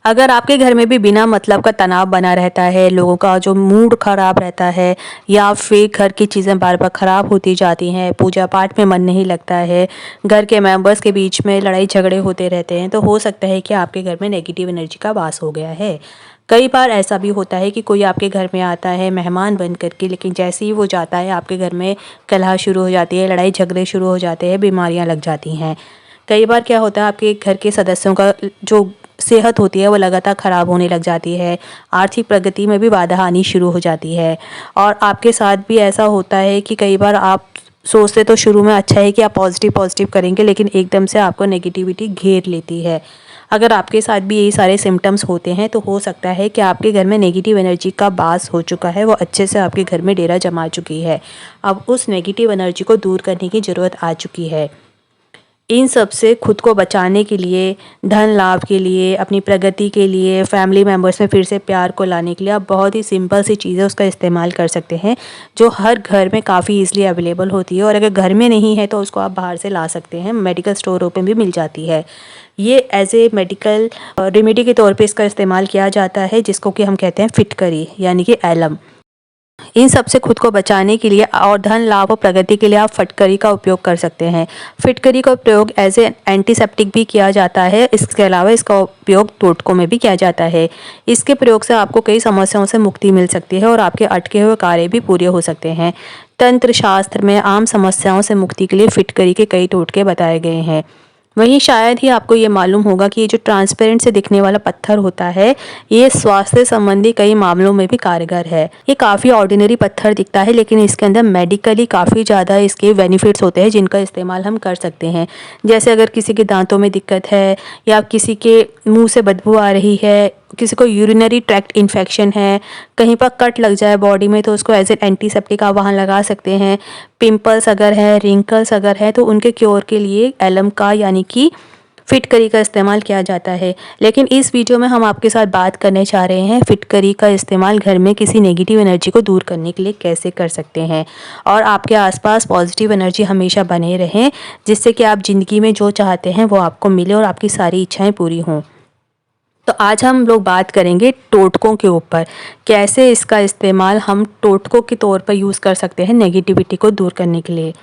अगर आपके घर में भी बिना मतलब का तनाव बना रहता है, लोगों का जो मूड ख़राब रहता है या फिर घर की चीज़ें बार-बार ख़राब होती जाती हैं, पूजा पाठ में मन नहीं लगता है, घर के मेंबर्स के बीच में लड़ाई झगड़े होते रहते हैं, तो हो सकता है कि आपके घर में नेगेटिव एनर्जी का वास हो गया है। कई बार ऐसा भी होता है कि कोई आपके घर में आता है मेहमान बन कर के, लेकिन जैसे ही वो जाता है आपके घर में कलह शुरू हो जाती है, लड़ाई झगड़े शुरू हो जाते हैं, बीमारियाँ लग जाती हैं। कई बार क्या होता है, आपके घर के सदस्यों का जो सेहत होती है वो लगातार ख़राब होने लग जाती है, आर्थिक प्रगति में भी बाधा आनी शुरू हो जाती है। और आपके साथ भी ऐसा होता है कि कई बार आप सोचते तो शुरू में अच्छा है कि आप पॉजिटिव पॉजिटिव करेंगे, लेकिन एकदम से आपको नेगेटिविटी घेर लेती है। अगर आपके साथ भी यही सारे सिम्टम्स होते हैं तो हो सकता है कि आपके घर में नेगेटिव एनर्जी का बास हो चुका है, वो अच्छे से आपके घर में डेरा जमा चुकी है। अब उस नेगेटिव एनर्जी को दूर करने की ज़रूरत आ चुकी है। इन सब से खुद को बचाने के लिए, धन लाभ के लिए, अपनी प्रगति के लिए, फैमिली मेम्बर्स में फिर से प्यार को लाने के लिए आप बहुत ही सिंपल सी चीज़ें उसका इस्तेमाल कर सकते हैं, जो हर घर में काफ़ी ईज़िली अवेलेबल होती है। और अगर घर में नहीं है तो उसको आप बाहर से ला सकते हैं, मेडिकल स्टोरों पे भी मिल जाती है। ये एज़ ए मेडिकल रेमेडी के तौर पे इसका इस्तेमाल किया जाता है, जिसको कि हम कहते हैं फिटकरी यानी कि एलम। इन सब से खुद को बचाने के लिए और धन लाभ और प्रगति के लिए आप फिटकरी का उपयोग कर सकते हैं। फिटकरी का प्रयोग एज ए एंटीसेप्टिक भी किया जाता है। इसके अलावा इसका उपयोग टोटकों में भी किया जाता है। इसके प्रयोग से आपको कई समस्याओं से मुक्ति मिल सकती है और आपके अटके हुए कार्य भी पूरे हो सकते हैं। तंत्र शास्त्र में आम समस्याओं से मुक्ति के लिए फिटकरी के कई टोटके बताए गए हैं। वहीं शायद ही आपको ये मालूम होगा कि ये जो ट्रांसपेरेंट से दिखने वाला पत्थर होता है, ये स्वास्थ्य संबंधी कई मामलों में भी कारगर है। ये काफ़ी ऑर्डिनरी पत्थर दिखता है, लेकिन इसके अंदर मेडिकली काफ़ी ज़्यादा इसके बेनिफिट्स होते हैं, जिनका इस्तेमाल हम कर सकते हैं। जैसे अगर किसी के दांतों में दिक्कत है या किसी के मुंह से बदबू आ रही है, किसी को यूरिनरी ट्रैक्ट इन्फेक्शन है, कहीं पर कट लग जाए बॉडी में, तो उसको एज एन एंटीसेप्टिक आप वहाँ लगा सकते हैं। पिंपल्स अगर है, रिंकल्स अगर है, तो उनके क्योर के लिए एलम का यानी कि फिटकरी का इस्तेमाल किया जाता है। लेकिन इस वीडियो में हम आपके साथ बात करने चाह रहे हैं फिटकरी का इस्तेमाल घर में किसी नेगेटिव एनर्जी को दूर करने के लिए कैसे कर सकते हैं और आपके आसपास पॉजिटिव एनर्जी हमेशा बने रहें, जिससे कि आप ज़िंदगी में जो चाहते हैं वो आपको मिले और आपकी सारी इच्छाएं पूरी हों। तो आज हम लोग बात करेंगे टोटकों के ऊपर, कैसे इसका इस्तेमाल हम टोटकों के तौर पर यूज़ कर सकते हैं नेगेटिविटी को दूर करने के लिए।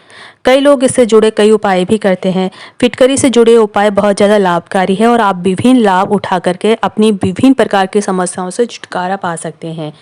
कई लोग इससे जुड़े कई उपाय भी करते हैं। फिटकरी से जुड़े उपाय बहुत ज़्यादा लाभकारी है और आप विभिन्न लाभ उठा करके अपनी विभिन्न प्रकार की समस्याओं से छुटकारा पा सकते हैं।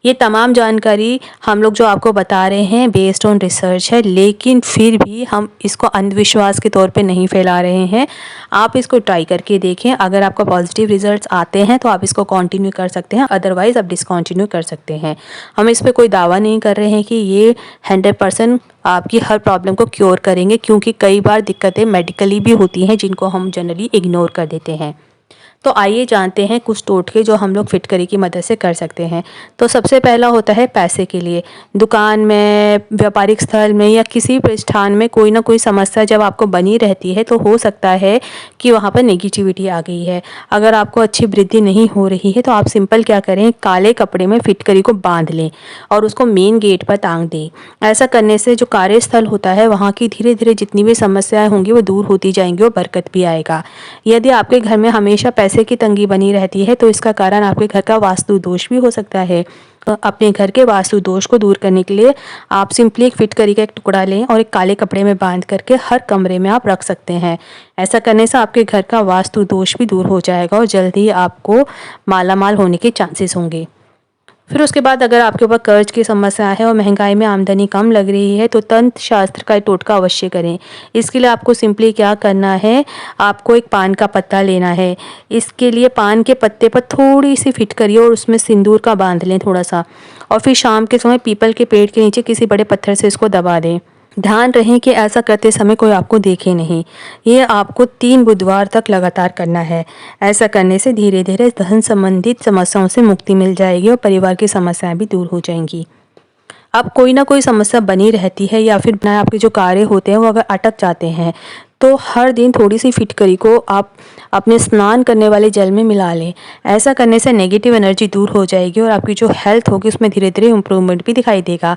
ये तमाम जानकारी हम लोग जो आपको बता रहे हैं बेस्ड ऑन रिसर्च है, लेकिन फिर भी हम इसको अंधविश्वास के तौर पे नहीं फैला रहे हैं। आप इसको ट्राई करके देखें, अगर आपका पॉजिटिव रिजल्ट्स आते हैं तो आप इसको कंटिन्यू कर सकते हैं, अदरवाइज़ आप डिसकंटिन्यू कर सकते हैं। हम इस पे कोई दावा नहीं कर रहे हैं कि ये 100% आपकी हर प्रॉब्लम को क्योर करेंगे, क्योंकि कई बार दिक्कतें मेडिकली भी होती हैं जिनको हम जनरली इग्नोर कर देते हैं। तो आइए जानते हैं कुछ टोटके जो हम लोग फिटकरी की मदद से कर सकते हैं। तो सबसे पहला होता है पैसे के लिए। दुकान में, व्यापारिक स्थल में या किसी प्रतिष्ठान में कोई ना कोई समस्या जब आपको बनी रहती है तो हो सकता है कि वहाँ पर नेगेटिविटी आ गई है। अगर आपको अच्छी वृद्धि नहीं हो रही है तो आप सिंपल क्या करें, काले कपड़े में फिटकरी को बांध लें और उसको मेन गेट पर टांग दें। ऐसा करने से जो कार्यस्थल होता है वहाँ की धीरे धीरे जितनी भी समस्याएं होंगी वो दूर होती जाएंगी और बरकत भी आएगा। यदि आपके घर में हमेशा पैसे की तंगी बनी रहती है तो इसका कारण आपके घर का वास्तु दोष भी हो सकता है। अपने घर के वास्तु दोष को दूर करने के लिए आप सिंपली एक फिटकरी का एक टुकड़ा लें और एक काले कपड़े में बांध करके हर कमरे में आप रख सकते हैं। ऐसा करने से आपके घर का वास्तु दोष भी दूर हो जाएगा और जल्द ही आपको मालामाल होने के चांसेस होंगे। फिर उसके बाद अगर आपके ऊपर कर्ज की समस्या है और महंगाई में आमदनी कम लग रही है तो तंत्र शास्त्र का टोटका अवश्य करें। इसके लिए आपको सिंपली क्या करना है, आपको एक पान का पत्ता लेना है। इसके लिए पान के पत्ते पर थोड़ी सी फिटकरी और उसमें सिंदूर का बांध लें थोड़ा सा, और फिर शाम के समय पीपल के पेड़ के नीचे किसी बड़े पत्थर से इसको दबा दें। ध्यान रहे कि ऐसा करते समय कोई आपको देखे नहीं। ये आपको 3 बुधवार तक लगातार करना है। ऐसा करने से धीरे धीरे धन संबंधित समस्याओं से मुक्ति मिल जाएगी और परिवार की समस्याएं भी दूर हो जाएंगी। अब कोई ना कोई समस्या बनी रहती है या फिर आपके जो कार्य होते हैं वो अगर अटक जाते हैं तो हर दिन थोड़ी सी फिटकरी को आप अपने स्नान करने वाले जल में मिला लें। ऐसा करने से नेगेटिव एनर्जी दूर हो जाएगी और आपकी जो हेल्थ होगी उसमें धीरे धीरे इम्प्रूवमेंट भी दिखाई देगा।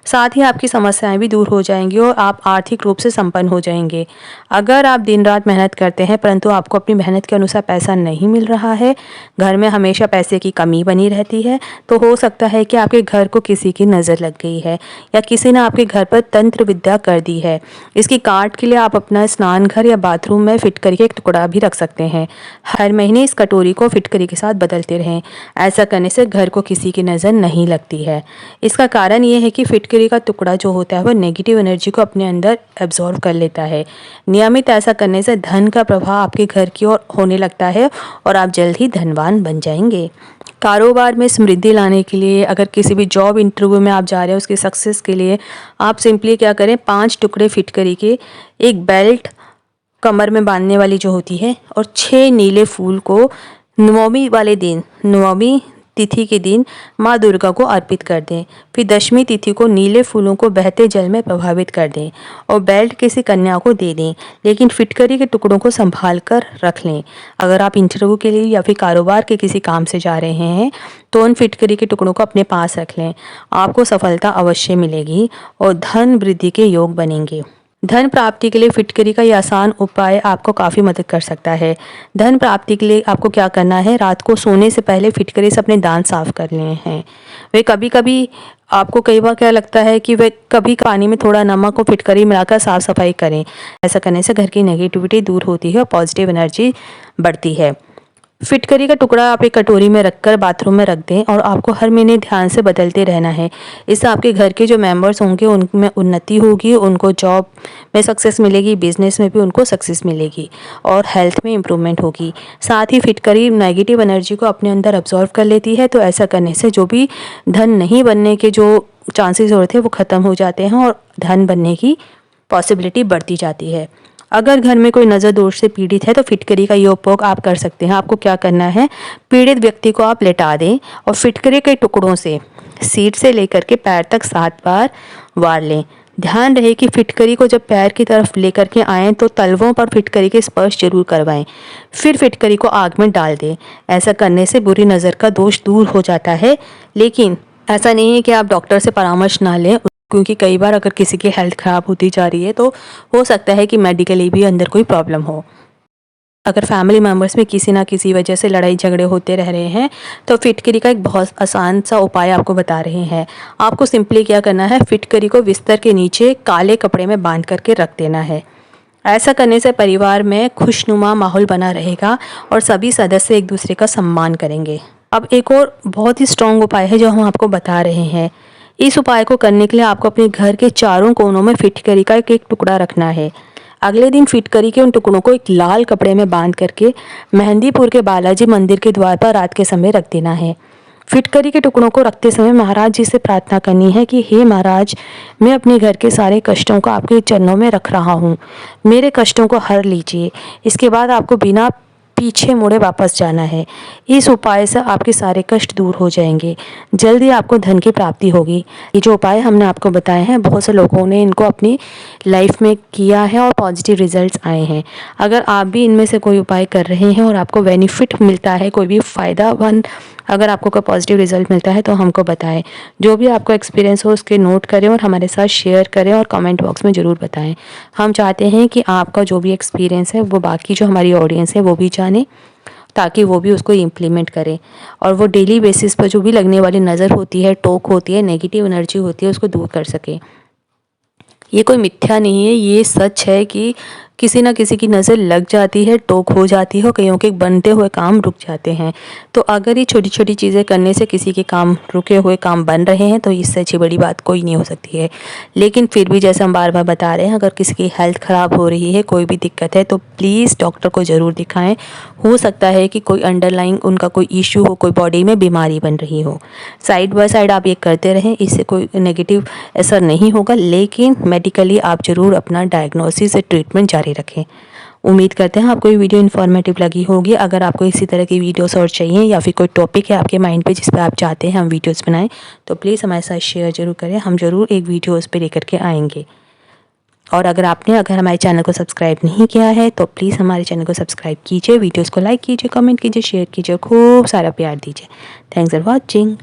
साथ ही आपकी समस्याएं भी दूर हो जाएंगी और आप आर्थिक रूप से संपन्न हो जाएंगे। अगर आप दिन रात मेहनत करते हैं परंतु आपको अपनी मेहनत के अनुसार पैसा नहीं मिल रहा है, घर में हमेशा पैसे की कमी बनी रहती है, तो हो सकता है कि आपके घर को किसी की नज़र लग गई है या किसी ने आपके घर पर तंत्र विद्या कर दी है। इसकी काट के लिए आप अपना स्नान घर या बाथरूम में फिटकरी का एक टुकड़ा भी रख सकते हैं। हर महीने इस कटोरी को फिटकरी के साथ बदलते रहें। ऐसा करने से घर को किसी की नज़र नहीं लगती है। इसका कारण ये है कि फिटकरी का टुकड़ा जो होता है वो नेगेटिव एनर्जी को अपने अंदर एब्जॉर्व कर लेता है। नियमित ऐसा करने से धन का प्रवाह आपके घर की ओर होने लगता है और आप जल्द ही धनवान बन जाएंगे। कारोबार में समृद्धि लाने के लिए अगर किसी भी जॉब इंटरव्यू में आप जा रहे हैं उसकी सक्सेस के लिए आप सिंपली क्या करें, 5 टुकड़े फिटकरी के, एक बेल्ट कमर में बांधने वाली जो होती है और 6 नीले फूल को नवमी वाले दिन, नवमी तिथि के दिन माँ दुर्गा को अर्पित कर दें। फिर दशमी तिथि को नीले फूलों को बहते जल में प्रभावित कर दें और बेल्ट किसी कन्या को दे दें, लेकिन फिटकरी के टुकड़ों को संभाल कर रख लें। अगर आप इंटरव्यू के लिए या फिर कारोबार के किसी काम से जा रहे हैं तो उन फिटकरी के टुकड़ों को अपने पास रख लें। आपको सफलता अवश्य मिलेगी और धन वृद्धि के योग बनेंगे। धन प्राप्ति के लिए फिटकरी का ये आसान उपाय आपको काफ़ी मदद कर सकता है। धन प्राप्ति के लिए आपको क्या करना है, रात को सोने से पहले फिटकरी से अपने दांत साफ कर लेने हैं। वे कभी कभी आपको कई बार क्या लगता है कि वे कभी पानी में थोड़ा नमक और फिटकरी मिलाकर साफ़ सफाई करें। ऐसा करने से घर की नेगेटिविटी दूर होती है और पॉजिटिव एनर्जी बढ़ती है। फिटकरी का टुकड़ा आप एक कटोरी में रखकर बाथरूम में रख दें और आपको हर महीने ध्यान से बदलते रहना है। इससे आपके घर के जो मेंबर्स होंगे उनमें उन्नति होगी, उनको जॉब में सक्सेस मिलेगी, बिजनेस में भी उनको सक्सेस मिलेगी और हेल्थ में इम्प्रूवमेंट होगी। साथ ही फिटकरी नेगेटिव एनर्जी को अपने अंदर अब्जॉर्व कर लेती है, तो ऐसा करने से जो भी धन नहीं बनने के जो चांसेस होते हैं वो ख़त्म हो जाते हैं और धन बनने की पॉसिबिलिटी बढ़ती जाती है। अगर घर में कोई नज़र दोष से पीड़ित है तो फिटकरी का ये उपयोग आप कर सकते हैं। आपको क्या करना है, पीड़ित व्यक्ति को आप लेटा दें और फिटकरी के टुकड़ों से सीट से लेकर के पैर तक 7 बार वार लें। ध्यान रहे कि फिटकरी को जब पैर की तरफ लेकर के आएँ तो तलवों पर फिटकरी के स्पर्श जरूर करवाएं। फिर फिटकरी को आग में डाल दें। ऐसा करने से बुरी नज़र का दोष दूर हो जाता है, लेकिन ऐसा नहीं है कि आप डॉक्टर से परामर्श ना लें, क्योंकि कई बार अगर किसी की हेल्थ ख़राब होती जा रही है तो हो सकता है कि मेडिकली भी अंदर कोई प्रॉब्लम हो। अगर फैमिली मेम्बर्स में किसी ना किसी वजह से लड़ाई झगड़े होते रह रहे हैं तो फिटकरी का एक बहुत आसान सा उपाय आपको बता रहे हैं। आपको सिंपली क्या करना है, फिटकरी को बिस्तर के नीचे काले कपड़े में बांध करके रख देना है। ऐसा करने से परिवार में खुशनुमा माहौल बना रहेगा और सभी सदस्य एक दूसरे का सम्मान करेंगे। अब एक और बहुत ही स्ट्रॉन्ग उपाय है जो हम आपको बता रहे हैं। इस उपाय को करने के लिए आपको अपने घर के चारों कोनों में फिटकरी का एक टुकड़ा रखना है। अगले दिन फिटकरी के उन टुकड़ों को एक लाल कपड़े में बांध करके मेहंदीपुर के बालाजी मंदिर के द्वार पर रात के समय रख देना है। फिटकरी के टुकड़ों को रखते समय महाराज जी से प्रार्थना करनी है कि हे महाराज, मैं अपने घर के सारे कष्टों को आपके चरणों में रख रहा हूँ, मेरे कष्टों को हर लीजिए। इसके बाद आपको बिना पीछे मुड़े वापस जाना है। इस उपाय से आपके सारे कष्ट दूर हो जाएंगे, जल्दी आपको धन की प्राप्ति होगी। ये जो उपाय हमने आपको बताए हैं बहुत से लोगों ने इनको अपनी लाइफ में किया है और पॉजिटिव रिजल्ट्स आए हैं। अगर आप भी इनमें से कोई उपाय कर रहे हैं और आपको बेनिफिट मिलता है, कोई भी फ़ायदामंद अगर आपको कोई पॉजिटिव रिजल्ट मिलता है तो हमको बताएं। जो भी आपको एक्सपीरियंस हो उसके नोट करें और हमारे साथ शेयर करें और कमेंट बॉक्स में ज़रूर बताएं। हम चाहते हैं कि आपका जो भी एक्सपीरियंस है वो बाकी जो हमारी ऑडियंस है वो भी जाने, ताकि वो भी उसको इम्प्लीमेंट करें और वो डेली बेसिस पर जो भी लगने वाली नज़र होती है, टोक होती है, नेगेटिव एनर्जी होती है, उसको दूर कर सकें। ये कोई मिथ्या नहीं है, ये सच है कि किसी ना किसी की नज़र लग जाती है, टोक हो जाती है, कईयों के बनते हुए काम रुक जाते हैं। तो अगर ये छोटी छोटी चीज़ें करने से किसी के काम रुके हुए काम बन रहे हैं तो इससे अच्छी बड़ी बात कोई नहीं हो सकती है। लेकिन फिर भी जैसे हम बार बार बता रहे हैं, अगर किसी की हेल्थ ख़राब हो रही है, कोई भी दिक्कत है, तो प्लीज़ डॉक्टर को ज़रूर दिखाएं। हो सकता है कि कोई अंडरलाइंग उनका कोई इशू हो, कोई बॉडी में बीमारी बन रही हो। साइड बाय साइड आप ये करते रहें, इससे कोई नेगेटिव असर नहीं होगा, लेकिन मेडिकली आप ज़रूर अपना डायग्नोसिस से ट्रीटमेंट जारी रखें। उम्मीद करते हैं आपको ये वीडियो इन्फॉर्मेटिव लगी होगी। अगर आपको इसी तरह की वीडियोस और चाहिए या फिर कोई टॉपिक है आपके माइंड पे जिस पे आप चाहते हैं हम वीडियोस बनाएं, तो प्लीज़ हमारे साथ शेयर ज़रूर करें। हम ज़रूर एक वीडियो उस पर लेकर के आएंगे। और अगर हमारे चैनल को सब्सक्राइब नहीं किया है तो प्लीज़ हमारे चैनल को सब्सक्राइब कीजिए, वीडियोज़ को लाइक कीजिए, कमेंट कीजिए, शेयर कीजिए, खूब सारा प्यार दीजिए। Thanks for watching.